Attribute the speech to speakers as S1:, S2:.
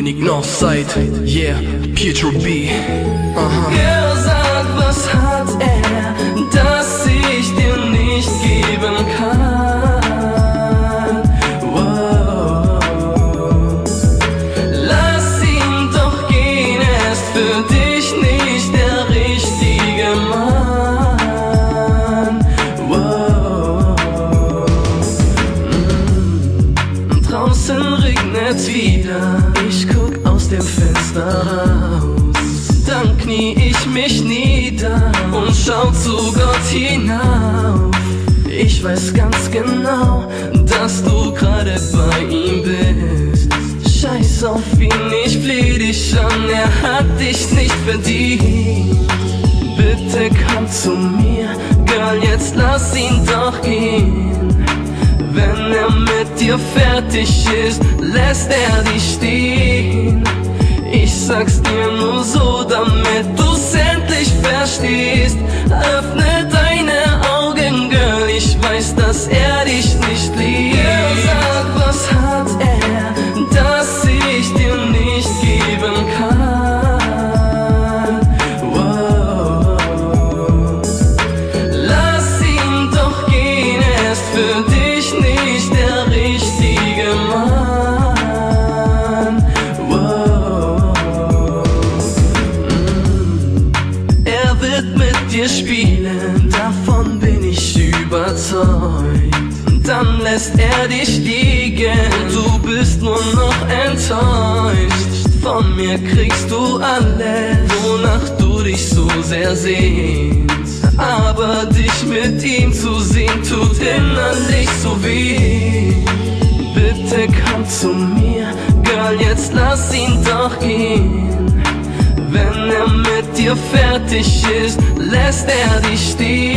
S1: König Northside, yeah, Pietro B.
S2: Er sagt, was hat er, das ich dir nicht geben kann. Wow. Lass ihn doch gehen, er ist für dich nicht der richtige Mann. Wow. Draußen regnet wieder, ich guck aus dem Fenster raus. Dann knie ich mich nieder und schau zu Gott hinauf. Ich weiß ganz genau, dass du gerade bei ihm bist. Scheiß auf ihn, ich fleh dich an, er hat dich nicht verdient. Bitte komm zu mir, Girl, jetzt lass ihn doch gehen. Wenn er mit dir fertig ist, lässt er dich stehen. Ich sag's dir nur so, damit du's endlich verstehst. Öffne deine Augen, Girl, ich weiß, dass er dich nicht liebt. Er sagt, was hat er, das ich dir nicht geben kann. Wow. Lass ihn doch gehen, er ist für dich nicht der richtige Mann. Wow. Er wird mit dir spielen, davon bin ich überzeugt. Dann lässt er dich liegen, du bist nur noch enttäuscht. Von mir kriegst du alles, wonach du dich so sehr sehnst. Aber dich mit ihm zu sehen, tut innerlich so weh. Bitte komm zu mir, Girl, jetzt lass ihn doch gehen. Wenn er mit dir fertig ist, lässt er dich stehen.